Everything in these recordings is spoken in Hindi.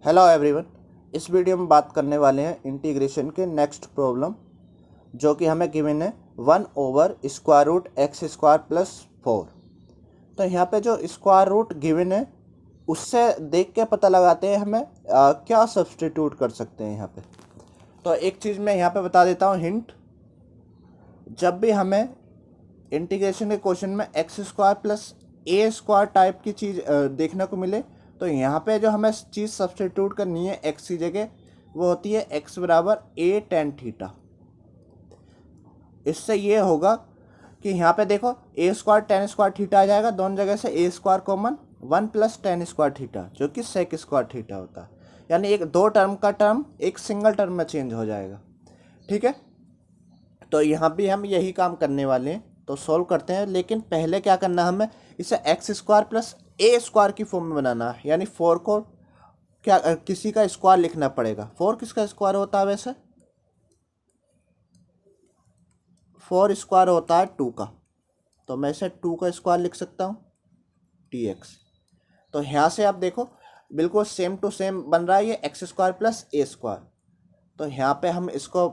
Hello everyone. इस वीडियो में बात करने वाले हैं इंटीग्रेशन के नेक्स्ट प्रॉब्लम, जो कि हमें गिवन है 1/√x² + 4। तो यहाँ पे जो स्क्वायर रूट गिवन है उससे देख के पता लगाते हैं हमें क्या सब्सटीट्यूट कर सकते हैं यहाँ पे। तो एक चीज़ मैं यहाँ पे बता देता हूँ हिंट। जब भी हमें इंटीग्रेशन के क्वेश्चन में x² + a² टाइप की चीज़ देखने को मिले, तो यहाँ पे जो हमें चीज़ सब्सटीट्यूट करनी है x की जगह, वो होती है x = a tan थीटा। इससे ये होगा कि यहाँ पे देखो a² tan² थीटा आ जाएगा, दोनों जगह से a² कॉमन, 1 + tan² थीटा जो कि sec² थीटा होता है। यानी एक दो टर्म का टर्म एक सिंगल टर्म में चेंज हो जाएगा। ठीक है, तो यहाँ भी हम यही काम करने वाले हैं। तो सॉल्व करते हैं, लेकिन पहले क्या करना है, हमें इसे x² + a² की फॉर्म में बनाना है। यानी 4 को क्या किसी का स्क्वायर लिखना पड़ेगा। 4 किसका स्क्वायर होता है वैसे? 4 स्क्वायर होता है 2 का। तो मैं इसे 2 का स्क्वायर लिख सकता हूँ dx। तो यहाँ से आप देखो बिल्कुल सेम टू सेम बन रहा है ये x² + a²। तो यहाँ पे हम इसको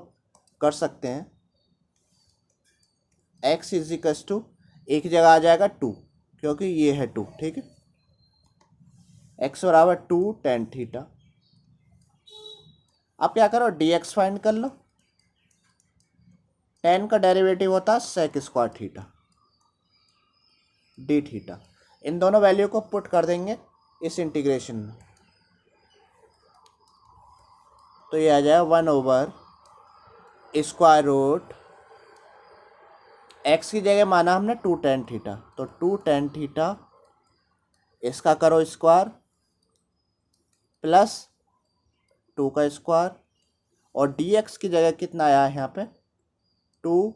कर सकते हैं x = एक जगह आ जाएगा 2, क्योंकि ये है 2। ठीक है, x = 2 tan थीटा। अब क्या करो, dx फाइंड कर लो। tan का डेरिवेटिव होता है sec² थीटा d थीटा। इन दोनों वैल्यू को पुट कर देंगे इस इंटीग्रेशन में, तो ये आ जाएगा 1/√√, x की जगह माना हमने 2 tan थीटा, तो 2 tan थीटा इसका करो स्क्वायर प्लस 2 का स्क्वायर, और dx की जगह कितना आया है यहाँ पे 2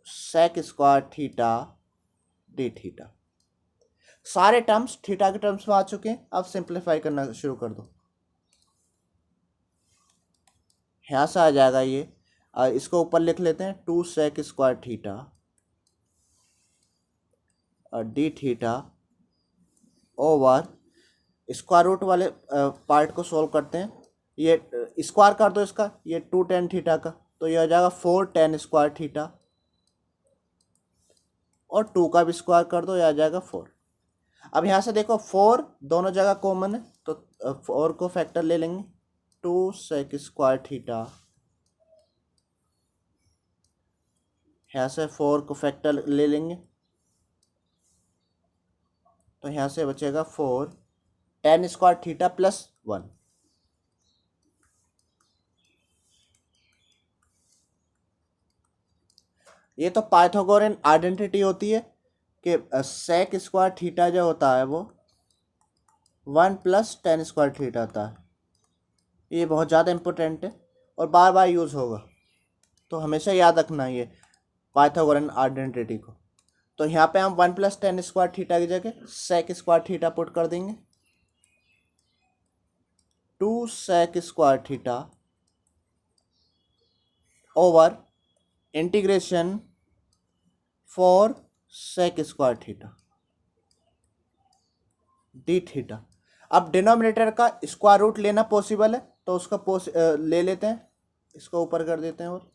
sec² थीटा d थीटा। सारे टर्म्स थीटा के टर्म्स में आ चुके हैं। अब सिंप्लीफाई करना शुरू कर दो। यहाँ से आ जाएगा ये, इसको ऊपर लिख लेते हैं 2 sec² थीटा और d theta over square root वाले पार्ट को सॉल्व करते हैं। ये स्क्वायर कर दो इसका, ये 2 tan थीटा का, तो ये हो जाएगा 4 tan² थीटा, और 2 का भी स्क्वायर कर दो, ये आ जाएगा 4। अब यहाँ से देखो 4 दोनों जगह कॉमन है, तो 4 को फैक्टर ले लेंगे, 2 sec² थीटा। यहाँ से 4 को फैक्टर ले लेंगे, तो यहाँ से बचेगा 4 tan² थीटा + 1। ये तो पाइथागोरन आइडेंटिटी होती है कि sec² थीटा जो होता है वो 1 + tan² थीटा होता है। ये बहुत ज़्यादा इम्पोर्टेंट है और बार बार यूज़ होगा, तो हमेशा याद रखना ये पाइथागोरन आइडेंटिटी को। तो यहाँ पे हम 1 + tan² थीटा की जगह sec² थीटा पुट कर देंगे, 2 sec² theta over integration 4 sec² theta d theta. अब डिनोमिनेटर का स्क्वायर रूट लेना पॉसिबल है, तो उसका ले लेते हैं, इसको ऊपर कर देते हैं, और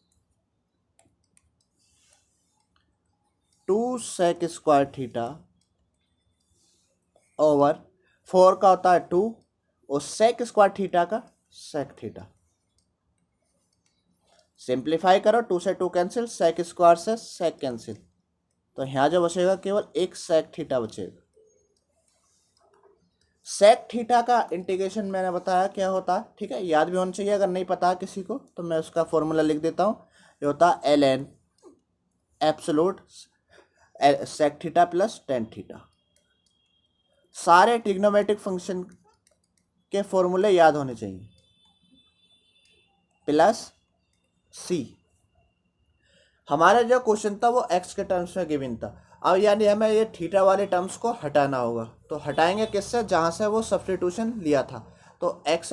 2 sec² थीटा ओवर 4 का होता है 2, और sec² थीटा का sec थीटा। सिंप्लीफाई करो, 2 से 2 कैंसिल, sec² से sec कैंसिल, तो यहाँ जो बचेगा केवल एक sec थीटा बचेगा। sec थीटा का इंटीग्रेशन मैंने बताया क्या होता है, ठीक है, याद भी होना चाहिए। अगर नहीं पता किसी को तो मैं उसका फॉर्मूला लिख देता हूँ। ये होता है ln absolute sec theta + tan theta. सारे ट्रिग्नोमेट्रिक फंक्शन के फॉर्मूले याद होने चाहिए, प्लस c। हमारा जो क्वेश्चन था वो x के टर्म्स में गिवन था। अब यानी हमें ये थीटा वाले टर्म्स को हटाना होगा, तो हटाएंगे किससे, जहाँ से वो सब्स्टिट्यूशन लिया था। तो x =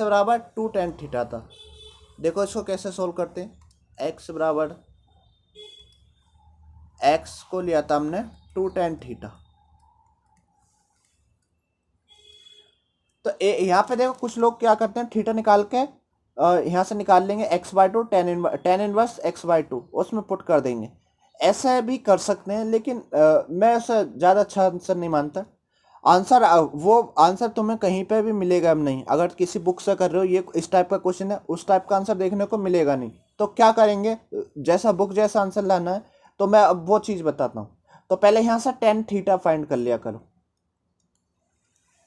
2 tan थीटा था। देखो इसको कैसे सोल्व करते हैं। x को लिया था हमने 2 tan थीटा, तो यहाँ पे देखो कुछ लोग क्या करते हैं, थीटा निकाल के यहाँ से निकाल लेंगे x/2 टेन इनवर्स x/2 उसमें पुट कर देंगे। ऐसा भी कर सकते हैं, लेकिन मैं ऐसा ज़्यादा अच्छा आंसर नहीं मानता। आंसर वो आंसर तुम्हें कहीं पे भी मिलेगा नहीं। अगर किसी बुक से कर रहे हो, ये इस टाइप का क्वेश्चन है, उस टाइप का आंसर देखने को मिलेगा नहीं। तो क्या करेंगे, जैसा बुक जैसा आंसर लाना है। तो मैं अब वो चीज़ बताता हूँ। तो पहले यहाँ से टेन थीटा फाइंड कर लिया करो।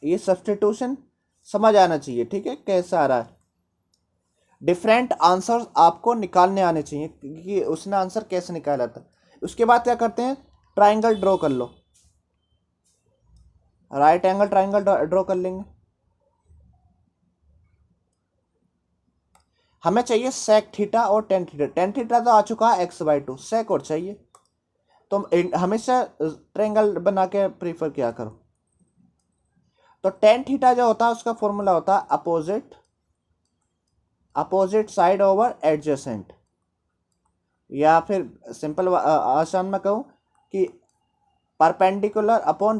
ये सब्स्टिट्यूशन समझ आना चाहिए, ठीक है, कैसा आ रहा है। डिफरेंट आंसर आपको निकालने आने चाहिए कि उसने आंसर कैसे निकाला था। उसके बाद क्या करते हैं, ट्राइंगल ड्रॉ कर लो, राइट एंगल ट्राइंगल ड्रॉ कर लेंगे। हमें चाहिए सेक थीटा और टेन थीटा। टेन थीटा तो आ चुका है x/2, सेक और चाहिए। तो हमेशा ट्रायंगल बना के प्रीफर किया करो। तो टेन थीटा जो होता है उसका फॉर्मूला होता है अपोजिट साइड ओवर एडजेसेंट, या फिर सिंपल आसान में कहूँ कि परपेंडिकुलर अपॉन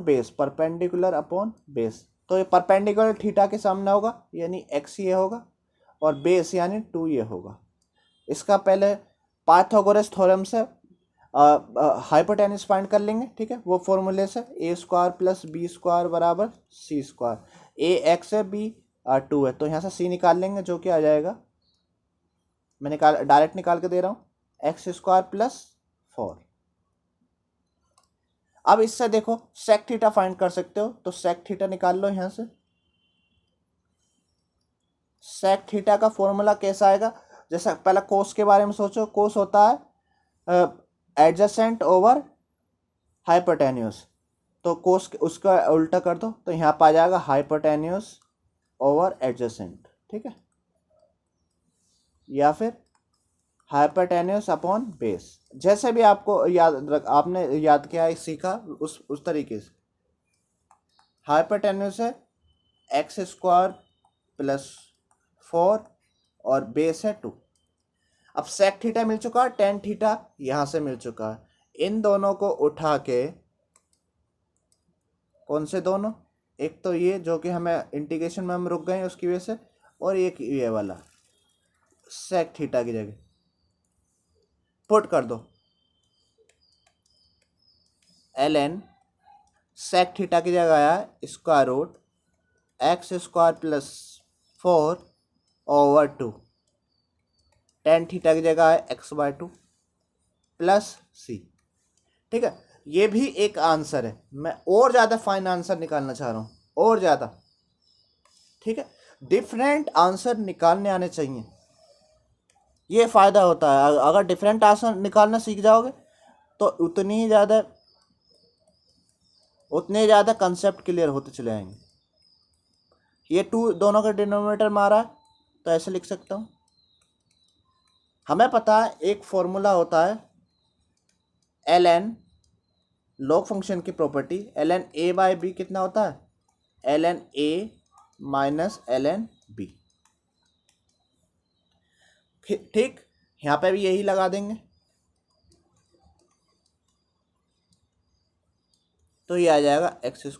बेस। तो ये परपेंडिकुलर थीटा के सामने होगा, यानी x ये होगा, और बेस यानी 2 ये होगा। इसका पहले पाइथागोरस थ्योरम से हाइपोटेन्यूज फाइंड कर लेंगे, ठीक है। वो फॉर्मूले से a² + b² बराबर c²। a x है, b 2 है, तो यहाँ से c निकाल लेंगे, जो कि आ जाएगा, मैं डायरेक्ट निकाल के दे रहा हूँ, x² + 4। अब इससे देखो सेक थीटा फाइंड कर सकते हो। तो सेक थीटा निकाल लो यहाँ से। सेक थीटा का फॉर्मूला कैसा आएगा, जैसा पहला कोस के बारे में सोचो। कोस होता है एडजेसेंट ओवर हाइपोटेन्यूज। तो कोस उसका उल्टा कर दो, तो यहाँ पर आ जाएगा हाइपोटेन्यूज ओवर एडजेसेंट, ठीक है, या फिर हाइपोटेन्यूज अपॉन बेस। जैसे भी आपको आपने याद किया है, सीखा उस तरीके से। हाइपोटेन्यूज है x² + 4 और बेस है 2। अब सेक थीटा मिल चुका है, टेन थीटा यहाँ से मिल चुका है। इन दोनों को उठा के, कौन से दोनों, एक तो ये जो कि हमें इंटीग्रेशन में हम रुक गए हैं उसकी वजह से, और एक ये वाला सेक थीटा की जगह पुट कर दो। ln सेक थीटा की जगह आया √x² + 4 ओवर 2। टेन थीटा की जगह है x/2 + c, ठीक है। ये भी एक आंसर है। मैं और ज़्यादा फाइन आंसर निकालना चाह रहा हूँ, और ज़्यादा, ठीक है। डिफरेंट आंसर निकालने आने चाहिए, ये फ़ायदा होता है। अगर डिफरेंट आंसर निकालना सीख जाओगे तो उतने ज़्यादा कंसेप्ट क्लियर होते चले आएंगे। ये 2 दोनों का डिनोमिनेटर मारा है, तो ऐसे लिख सकता हूँ। हमें पता है एक फॉर्मूला होता है ln लॉग फंक्शन की प्रॉपर्टी, ln a/b कितना होता है, ln a - ln b, ठीक। यहाँ पे भी यही लगा देंगे, तो ये आ जाएगा x² +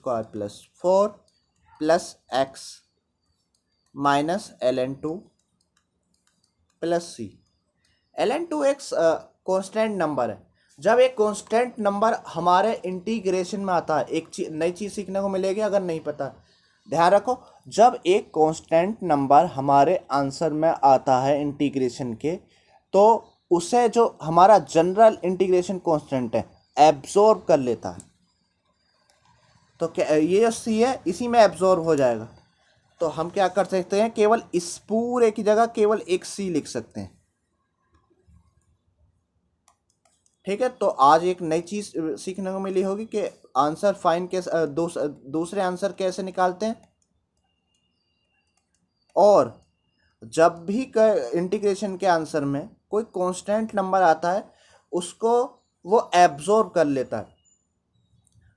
4 + x - ln 2 + c। ln 2 एक कांस्टेंट नंबर है। जब एक कांस्टेंट नंबर हमारे इंटीग्रेशन में आता है, एक नई चीज़ सीखने को मिलेगी अगर नहीं पता। ध्यान रखो, जब एक कांस्टेंट नंबर हमारे आंसर में आता है इंटीग्रेशन के, तो उसे जो हमारा जनरल इंटीग्रेशन कांस्टेंट है एब्जॉर्ब कर लेता है। तो क्या ये जो सी है इसी में एब्जॉर्ब हो जाएगा। तो हम क्या कर सकते हैं, केवल इस पूरे की जगह केवल एक सी लिख सकते हैं, ठीक है। तो आज एक नई चीज़ सीखने को मिली होगी कि आंसर फाइन कैसे, दूसरे आंसर कैसे निकालते हैं। और जब भी इंटीग्रेशन के आंसर में कोई कांस्टेंट नंबर आता है, उसको वो एब्जॉर्ब कर लेता है।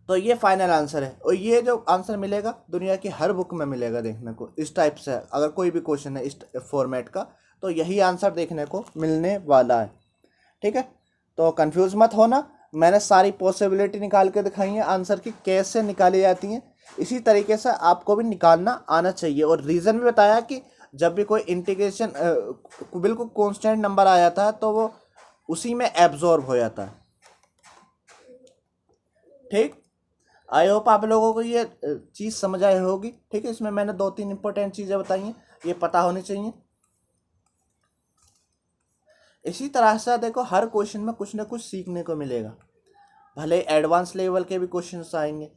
तो ये फाइनल आंसर है, और ये जो आंसर मिलेगा दुनिया की हर बुक में मिलेगा देखने को। इस टाइप से अगर कोई भी क्वेश्चन है इस फॉर्मेट का, तो यही आंसर देखने को मिलने वाला है, ठीक है। तो कंफ्यूज मत होना, मैंने सारी पॉसिबिलिटी निकाल के दिखाई है आंसर की कैसे निकाली जाती हैं। इसी तरीके से आपको भी निकालना आना चाहिए। और रीज़न भी बताया कि जब भी कोई इंटीग्रेशन बिल्कुल कांस्टेंट नंबर आ जाता है तो वो उसी में एब्जॉर्ब हो जाता है। ठीक, आई होप आप लोगों को ये चीज़ समझ आई होगी। ठीक है, इसमें मैंने 2-3 इंपॉर्टेंट चीज़ें बताई हैं, ये पता होनी चाहिए। इसी तरह से देखो हर क्वेश्चन में कुछ ना कुछ सीखने को मिलेगा, भले एडवांस लेवल के भी क्वेश्चंस आएंगे।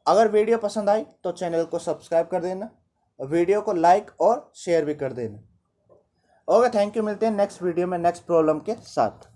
अगर वीडियो पसंद आई तो चैनल को सब्सक्राइब कर देना, वीडियो को लाइक और शेयर भी कर देना। ओके, थैंक यू, मिलते हैं नेक्स्ट वीडियो में नेक्स्ट प्रॉब्लम के साथ।